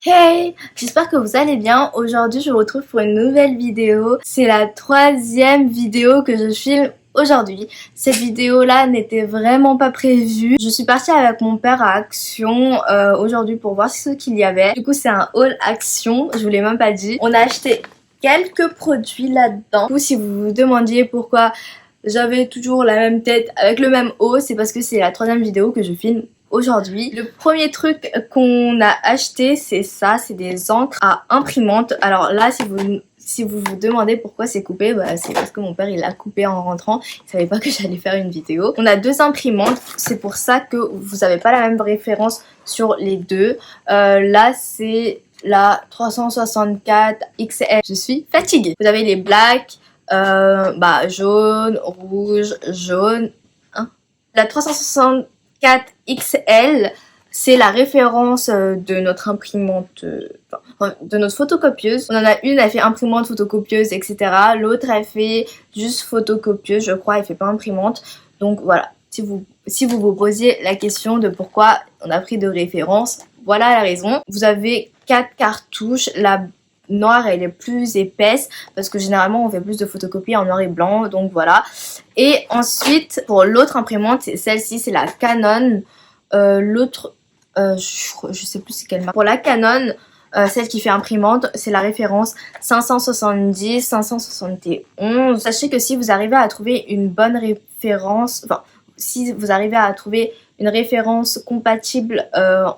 Hey, j'espère que vous allez bien. Aujourd'hui, je vous retrouve pour une nouvelle vidéo. C'est la troisième vidéo que je filme aujourd'hui. Cette vidéo-là n'était vraiment pas prévue. Je suis partie avec mon père à Action aujourd'hui pour voir ce qu'il y avait. Du coup, c'est un haul Action, je vous l'ai même pas dit. On a acheté quelques produits là-dedans. Du coup, si vous vous demandiez pourquoi j'avais toujours la même tête avec le même haut, c'est parce que c'est la troisième vidéo que je filme aujourd'hui. Le premier truc qu'on a acheté, c'est ça, c'est des encres à imprimante. Alors là, si vous vous demandez pourquoi c'est coupé, bah, c'est parce que mon père il l'a coupé en rentrant. Il savait pas que j'allais faire une vidéo. On a deux imprimantes, c'est pour ça que vous n'avez pas la même référence sur les deux. Là, c'est la 364 XL. Je suis fatiguée. Vous avez les blacks, jaune, rouge, jaune. Hein. La 364 XL, c'est la référence de notre imprimante, de notre photocopieuse. On en a une, elle fait imprimante, photocopieuse, etc. L'autre, elle fait juste photocopieuse, je crois, elle fait pas imprimante. Donc voilà, si vous posiez la question de pourquoi on a pris de référence, voilà la raison. Vous avez 4 cartouches, la noire elle est plus épaisse parce que généralement on fait plus de photocopies en noir et blanc, donc voilà. Et ensuite pour l'autre imprimante, c'est celle-ci, c'est la Canon. L'autre je sais plus c'est quelle marque. Pour la Canon, celle qui fait imprimante, c'est la référence 570 571. Sachez que si vous arrivez à trouver une bonne référence, enfin si vous arrivez à trouver une référence compatible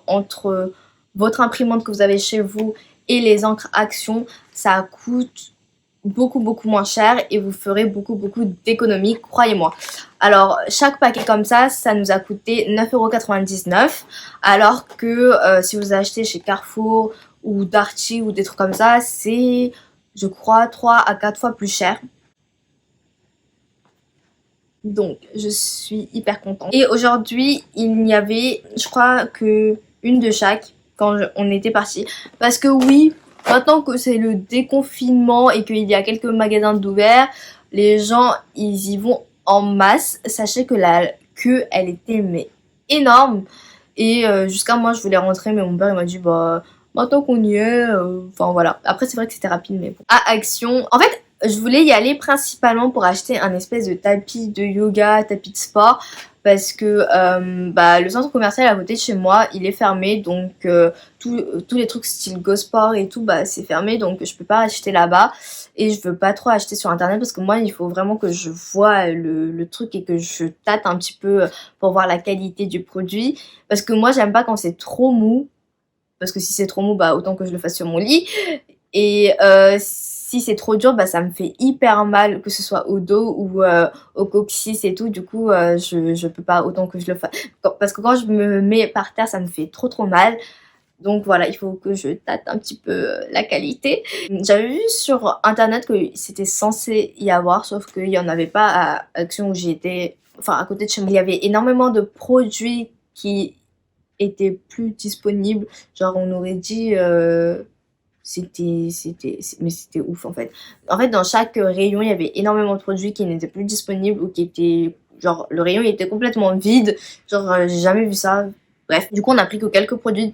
entre votre imprimante que vous avez chez vous et les encres Action, ça coûte beaucoup moins cher et vous ferez beaucoup d'économies, croyez-moi. Alors chaque paquet comme ça nous a coûté 9,99 €, alors que si vous achetez chez Carrefour ou Darty ou des trucs comme ça, c'est je crois 3 à 4 fois plus cher. Donc je suis hyper contente. Et aujourd'hui il n'y avait, je crois, que une de chaque quand on était parti, parce que oui, maintenant que c'est le déconfinement et qu'il y a quelques magasins d'ouverts, les gens ils y vont en masse. Sachez que la queue elle était mais énorme, et jusqu'à moi je voulais rentrer mais mon père il m'a dit bah maintenant qu'on y est, enfin voilà. Après c'est vrai que c'était rapide mais bon. À Action, en fait je voulais y aller principalement pour acheter un espèce de tapis de yoga, tapis de sport, parce que le centre commercial à côté de chez moi il est fermé, donc tous les trucs style Go Sport et tout, bah c'est fermé, donc je peux pas acheter là-bas. Et je veux pas trop acheter sur internet parce que moi il faut vraiment que je vois le truc et que je tâte un petit peu pour voir la qualité du produit, parce que moi j'aime pas quand c'est trop mou, parce que si c'est trop mou, bah autant que je le fasse sur mon lit. Et si c'est trop dur, bah ça me fait hyper mal, que ce soit au dos ou au coccyx et tout. Du coup je peux pas, autant que je le fasse, parce que quand je me mets par terre ça me fait trop mal. Donc voilà, il faut que je tâte un petit peu la qualité. J'avais vu sur internet que c'était censé y avoir, sauf qu'il n'y en avait pas à Action où j'étais, enfin à côté de chez moi. Il y avait énormément de produits qui étaient plus disponibles. Genre on aurait dit mais c'était ouf en fait. En fait dans chaque rayon il y avait énormément de produits qui n'étaient plus disponibles, ou qui étaient, genre le rayon il était complètement vide. Genre j'ai jamais vu ça. Bref, du coup on a pris que quelques produits.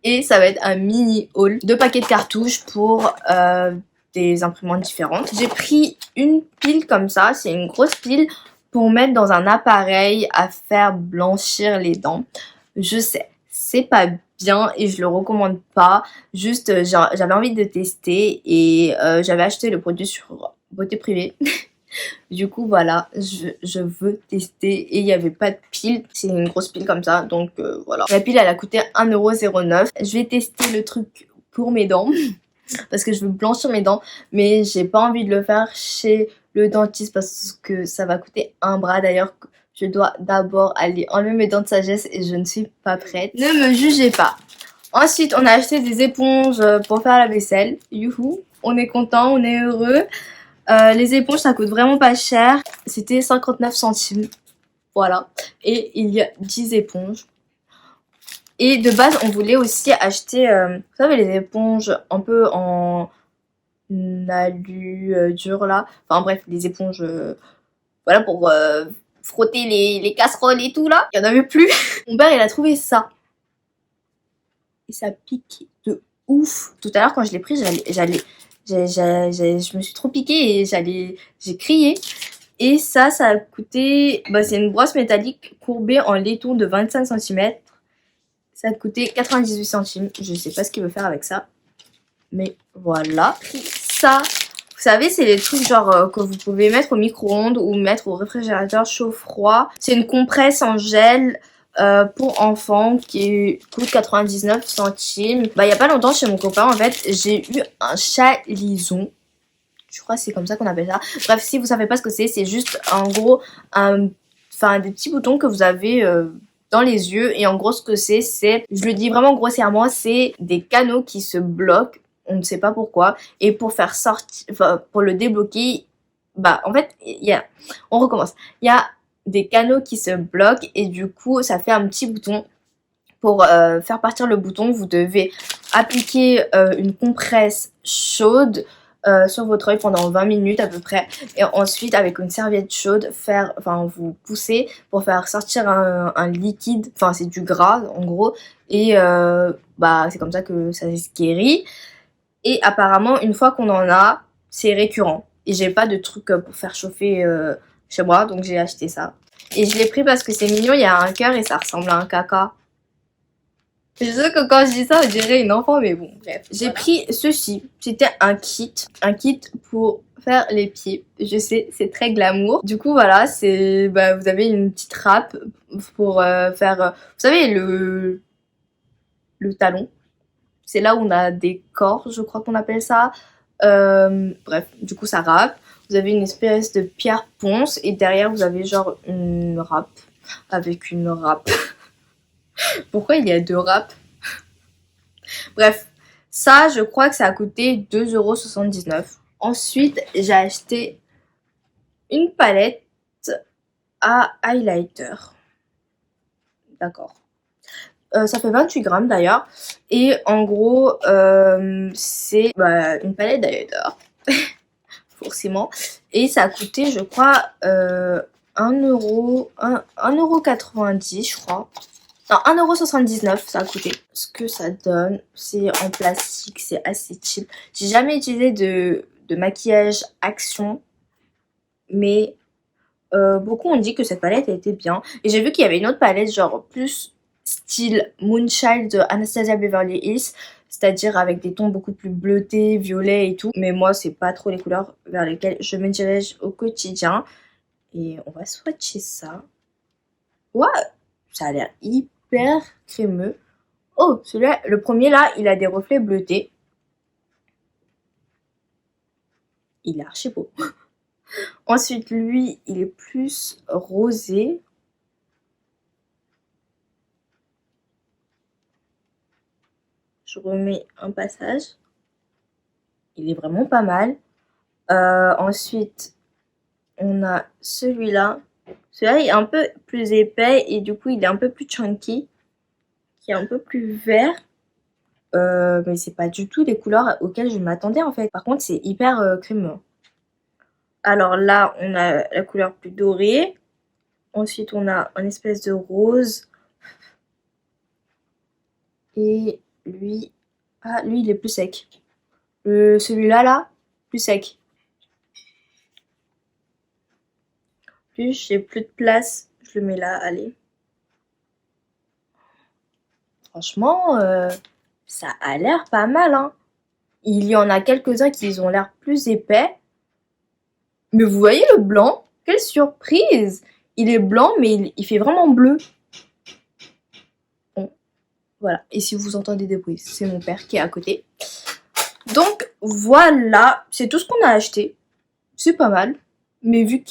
Et ça va être un mini haul, 2 paquets de cartouches pour des imprimantes différentes. J'ai pris une pile comme ça, c'est une grosse pile pour mettre dans un appareil à faire blanchir les dents. Je sais, c'est pas bien et je le recommande pas. Juste j'avais envie de tester et j'avais acheté le produit sur Beauté Privée. Du coup voilà, je veux tester, et il n'y avait pas de pile, c'est une grosse pile comme ça, donc voilà. La pile elle a coûté 1,09 €. Je vais tester le truc pour mes dents parce que je veux blanchir mes dents, mais j'ai pas envie de le faire chez le dentiste parce que ça va coûter un bras. D'ailleurs je dois d'abord aller enlever mes dents de sagesse et je ne suis pas prête. Ne me jugez pas. Ensuite on a acheté des éponges pour faire la vaisselle. Youhou, on est content, on est heureux. Les éponges ça coûte vraiment pas cher, c'était 59 centimes, voilà, et il y a 10 éponges. Et de base on voulait aussi acheter, vous savez, les éponges un peu en alu dur là, enfin bref, les éponges voilà, pour frotter les casseroles et tout là. Il y en avait plus. Mon père il a trouvé ça et ça pique de ouf. Tout à l'heure quand je l'ai pris, je me suis trop piquée et j'ai crié. Et ça a coûté, bah, c'est une brosse métallique courbée en laiton de 25 cm. Ça a coûté 98 centimes. Je sais pas ce qu'il veut faire avec ça. Mais voilà. Ça, vous savez, c'est les trucs genre que vous pouvez mettre au micro-ondes ou mettre au réfrigérateur chaud-froid. C'est une compresse en gel pour enfants qui coûte 99 centimes. Bah, il y a pas longtemps chez mon copain, en fait, j'ai eu un chalison. Je crois que c'est comme ça qu'on appelle ça. Bref, si vous savez pas ce que c'est juste en gros des petits boutons que vous avez dans les yeux. Et en gros, ce que c'est, je le dis vraiment grossièrement, c'est des canaux qui se bloquent. On ne sait pas pourquoi. Et pour faire sortir, pour le débloquer, bah en fait, on recommence. Il y a des canaux qui se bloquent et du coup, ça fait un petit bouton. Pour faire partir le bouton, vous devez appliquer une compresse chaude sur votre œil pendant 20 minutes à peu près, et ensuite avec une serviette chaude vous poussez pour faire sortir un liquide, enfin c'est du gras en gros, et bah c'est comme ça que ça se guérit. Et apparemment une fois qu'on en a, c'est récurrent, et j'ai pas de truc pour faire chauffer chez moi, donc j'ai acheté ça et je l'ai pris parce que c'est mignon, il y a un cœur et ça ressemble à un caca. Je sais que quand je dis ça, on dirait une enfant, mais bon, bref. J'ai pris ceci. C'était un kit pour faire les pieds. Je sais, c'est très glamour. Du coup, voilà, c'est, bah, vous avez une petite râpe pour faire, vous savez, le talon. C'est là où on a des corps, je crois qu'on appelle ça. Bref, du coup, ça râpe. Vous avez une espèce de pierre ponce et derrière, vous avez genre une râpe avec une râpe. Pourquoi il y a deux râpes? Bref, ça, je crois que ça a coûté 2,79 €. Ensuite, j'ai acheté une palette à highlighter. D'accord. Ça fait 28 grammes d'ailleurs. Et en gros, c'est une palette d'highlighter. Forcément. Et ça a coûté, je crois, 1,90 €, je crois. Non, 1,79 € ça a coûté. Ce que ça donne, c'est en plastique, c'est assez cheap. J'ai jamais utilisé de maquillage Action, mais beaucoup ont dit que cette palette était bien. Et j'ai vu qu'il y avait une autre palette, genre plus style Moonchild de Anastasia Beverly Hills, c'est-à-dire avec des tons beaucoup plus bleutés, violets et tout. Mais moi, c'est pas trop les couleurs vers lesquelles je me dirige au quotidien. Et on va swatcher ça. Ouais, ça a l'air hyper crémeux. Oh, celui-là, le premier là, il a des reflets bleutés. Il est archi beau. Ensuite, lui, il est plus rosé. Je remets un passage. Il est vraiment pas mal. Ensuite, on a celui-là. Celui-là, il est un peu plus épais et du coup, il est un peu plus chunky. Qui est un peu plus vert. Mais c'est pas du tout des couleurs auxquelles je m'attendais en fait. Par contre, c'est hyper crémeux. Alors là, on a la couleur plus dorée. Ensuite, on a un espèce de rose. Et lui... Ah, lui, il est plus sec. Celui-là, là, plus sec. Plus, j'ai plus de place. Je le mets là, allez. Franchement, ça a l'air pas mal, hein. Il y en a quelques-uns qui ont l'air plus épais. Mais vous voyez le blanc? Quelle surprise! Il est blanc, mais il fait vraiment bleu. Bon, voilà. Et si vous entendez des bruits, c'est mon père qui est à côté. Donc, voilà. C'est tout ce qu'on a acheté. C'est pas mal. Mais vu que...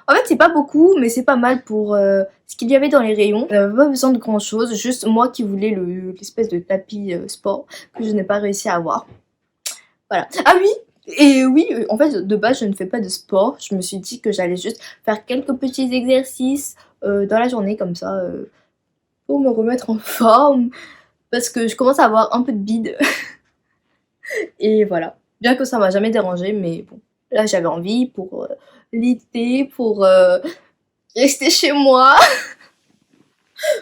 En fait, c'est pas beaucoup, mais c'est pas mal pour ce qu'il y avait dans les rayons. On n'avait pas besoin de grand chose. Juste moi qui voulais l'espèce de tapis sport que je n'ai pas réussi à avoir. Voilà. Ah oui! Et oui, en fait, de base, je ne fais pas de sport. Je me suis dit que j'allais juste faire quelques petits exercices dans la journée, comme ça, pour me remettre en forme. Parce que je commence à avoir un peu de bide. Et voilà. Bien que ça m'a jamais dérangé, mais bon. Là, j'avais envie pour l'été, pour rester chez moi.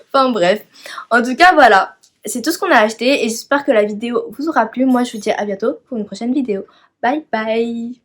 Enfin bref. En tout cas, voilà. c'est tout ce qu'on a acheté et j'espère que la vidéo vous aura plu. Moi je vous dis à bientôt pour une prochaine vidéo. Bye bye.